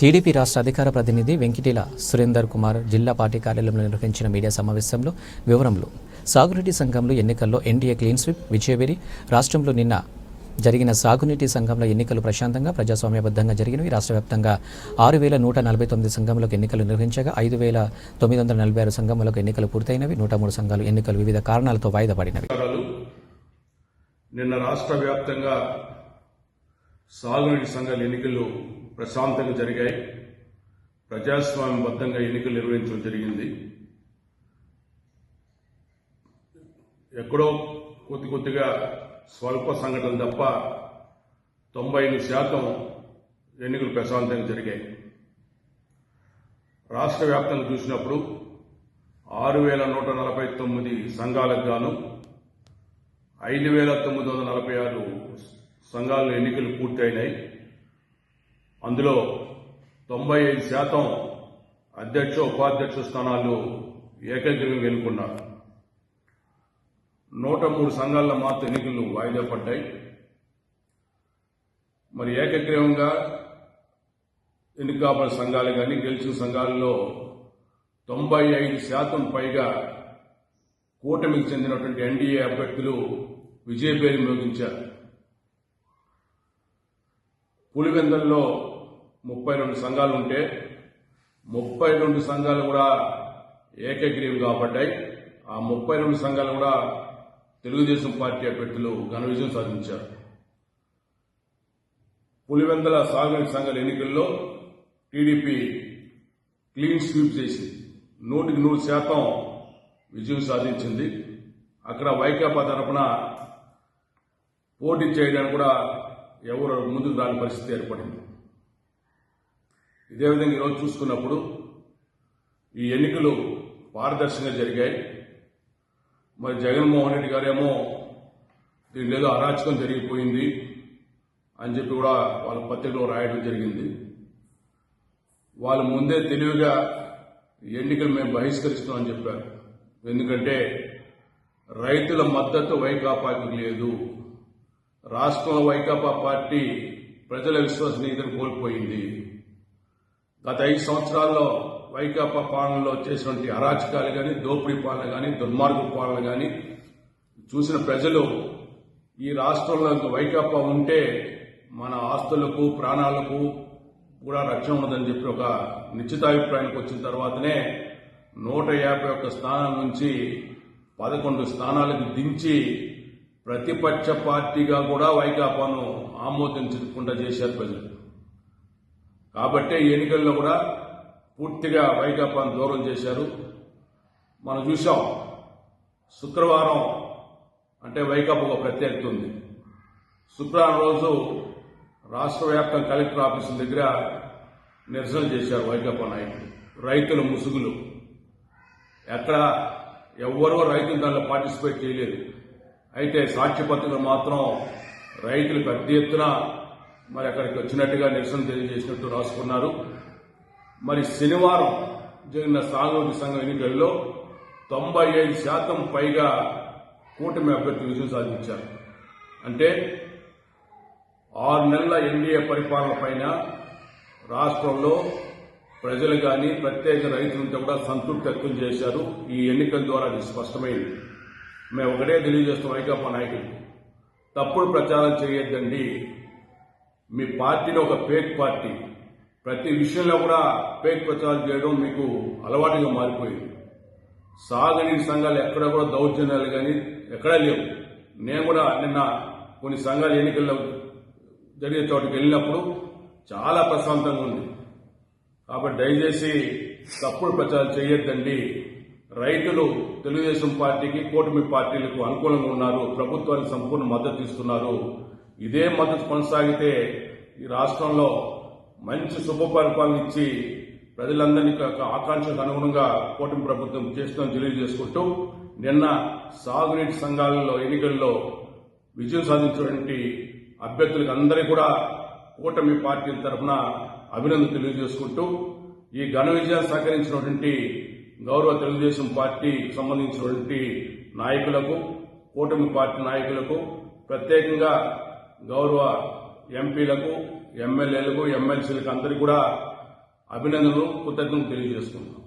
TDP రాష్ట్ర అధికార ప్రతినిధి వెంకిటీల సురేందర్ కుమార్ జిల్లా పార్టీ కార్యాలయంలో నిర్వహించిన మీడియా సమావేశంలో వివరంలో సాగునీటి సంఘంలో ఎన్నికల్లో ఎన్డీఏ క్లీన్ స్వీప్ విజయవేరి రాష్ట్రంలో నిన్న జరిగిన సాగునీటి సంఘంలో ఎన్నికలు ప్రశాంతంగా ప్రజాస్వామ్యబద్ధంగా జరిగినవి. రాష్ట్ర వ్యాప్తంగా 6,149 సంఘంలోకి ఎన్నికలు నిర్వహించగా 5,946 సంఘంలోకి ఎన్నికలు పూర్తయినవి. 103 సంఘాలు ఎన్నికలు వివిధ కారణాలతో వాయిదా పడినవి. నిన్న రాష్ట్ర వ్యాప్తంగా సాగునీటి సంఘాల ఎన్నికలు ప్రశాంతంగా జరిగాయి. ప్రజాస్వామ్యబద్ధంగా ఎన్నికలు నిర్వహించడం జరిగింది. ఎక్కడో కొద్దిగా స్వల్ప సంఘటనలు తప్ప 95% ఎన్నికలు ప్రశాంతంగా జరిగాయి. రాష్ట్ర వ్యాప్తంగా చూసినప్పుడు 6,149 సంఘాలకు గాను 5,946 సంఘాల్లో ఎన్నికలు పూర్తయినాయి. అందులో 95% అధ్యక్ష ఉపాధ్యక్ష స్థానాలు ఏకగ్రీవంగా ఎన్నుకున్నారు. 103 సంఘాల్లో మాత్రం ఎన్నికలు వాయిదా పడ్డాయి. మరి ఏకగ్రీవంగా ఎన్నికబడిన సంఘాలు కానీ గెలిచిన సంఘాలలో 95% పైగా కూటమికి చెందినటువంటి ఎన్డీఏ అభ్యర్థులు విజయపేరి మోగించారు. పులివెందుల్లో 32 సంఘాలు ఉంటే 32 సంఘాలు కూడా ఏకగ్రీవంగా పడ్డాయి. ఆ 32 సంఘాలు కూడా తెలుగుదేశం పార్టీ అభ్యర్థులు ఘన విజయం సాధించారు. పులివెందుల సాగునీటి సంఘాల ఎన్నికల్లో టీడీపీ క్లీన్ స్వీప్ చేసి 100% విజయం సాధించింది. అక్కడ వైకాపా తరఫున పోటీ చేయడానికి కూడా ఎవరు ముందుకు రాని పరిస్థితి ఏర్పడింది. ఇదే విధంగా ఈరోజు చూసుకున్నప్పుడు ఈ ఎన్నికలు పారదర్శకంగా జరిగాయి. మరి జగన్మోహన్ రెడ్డి గారేమో దీనిలో ఏదో అరాచకం జరిగిపోయింది అని చెప్పి కూడా వాళ్ళ పత్రికలో రాయడం జరిగింది. వాళ్ళు ముందే తెలివిగా ఎన్నికలు మేము బహిష్కరిస్తామని చెప్పారు. ఎందుకంటే రైతుల మద్దతు వైకాపాకి లేదు. రాష్ట్రంలో వైకాపా పార్టీ ప్రజల విశ్వసనీయతను కోల్పోయింది. గత 5 సంవత్సరాల్లో వైకాపా పాలనలో చేసినటువంటి అరాచకాలు కానీ, దోపిడీ పాలన కానీ, దుర్మార్గ పాలన కానీ చూసిన ప్రజలు ఈ రాష్ట్రంలో వైకాపా ఉంటే మన ఆస్తులకు ప్రాణాలకు కూడా రక్షణ ఉండదని చెప్పి ఒక నిశ్చితాభిప్రాయానికి వచ్చిన తర్వాతనే 151 స్థానాల నుంచి 11 స్థానాలకు దించి ప్రతిపక్ష పార్టీగా కూడా వైకాపాను ఆమోదించకుండా చేశారు ప్రజలు. కాబట్టే ఈ ఎన్నికల్లో కూడా పూర్తిగా వైకాపాను దూరం చేశారు. మనం చూసాం, శుక్రవారం అంటే వైకాపా ఒక ప్రత్యేకత ఉంది. శుక్రవారం రోజు రాష్ట్ర వ్యాప్తంగా కలెక్టర్ ఆఫీసుల దగ్గర నిరసన చేశారు వైకాపా నాయకులు. రైతుల ముసుగులు ఎక్కడ ఎవ్వరూ రైతులు దానిలో పార్టిసిపేట్ చేయలేదు. అయితే సాక్ష్యపత్రికలు మాత్రం రైతులు పెద్ద ఎత్తున మరి అక్కడికి వచ్చినట్టుగా నిరసన తెలియజేసినట్టు రాసుకున్నారు. మరి శనివారం జరిగిన సాగునీటి సంఘం ఎన్నికల్లో 95% పైగా కూటమి అభ్యర్థి విజయం సాధించారు. అంటే 6 నెలల ఎన్డీఏ పరిపాలన పైన రాష్ట్రంలో ప్రజలు కానీ ప్రత్యేక రైతులంతా కూడా సంతృప్తి వ్యక్తం చేశారు. ఈ ఎన్నికల ద్వారా అది స్పష్టమైంది. మేము ఒకటే తెలియజేస్తాం వైకాపా నాయకులు, తప్పుడు ప్రచారం చేయొద్దండి. మీ పార్టీలో ఒక ఫేక్ పార్టీ, ప్రతి విషయంలో కూడా ఫేక్ ప్రచారం చేయడం మీకు అలవాటుగా మారిపోయింది. సాగునీటి సంఘాలు ఎక్కడ కూడా దౌర్జన్యాలు కానీ ఎక్కడా లేవు. నేను కూడా నిన్న కొన్ని సంఘాల ఎన్నికల్లో జరిగే చోటుకి వెళ్ళినప్పుడు చాలా ప్రశాంతంగా ఉంది. కాబట్టి దయచేసి తప్పుడు ప్రచారం చేయొద్దండి. రైతులు తెలుగుదేశం పార్టీకి కూటమి పార్టీలకు అనుకూలంగా ఉన్నారు, ప్రభుత్వానికి సంపూర్ణ మద్దతు ఇస్తున్నారు. ఇదే మద్దతు కొనసాగితే ఈ రాష్ట్రంలో మంచి శుభ పరిపాలన ఇచ్చి ప్రజలందరినీ ఆకాంక్షలకు అనుగుణంగా కూటమి ప్రభుత్వం చేస్తుందని తెలియజేసుకుంటూ నిన్న సాగునీటి సంఘాలలో ఎన్నికల్లో విజయం సాధించినటువంటి అభ్యర్థులకు అందరికీ కూడా కూటమి పార్టీల తరఫున అభినందన తెలియజేసుకుంటూ ఈ ఘన విజయాన్ని సహకరించినటువంటి గౌరవ తెలుగుదేశం పార్టీకి సంబంధించినటువంటి నాయకులకు, కూటమి పార్టీ నాయకులకు, ప్రత్యేకంగా గౌరవ ఎంపీలకు, ఎమ్మెల్యేలకు, ఎమ్మెల్సీలకు అందరికీ కూడా అభినందనలు కృతజ్ఞతలు తెలియజేస్తున్నాం.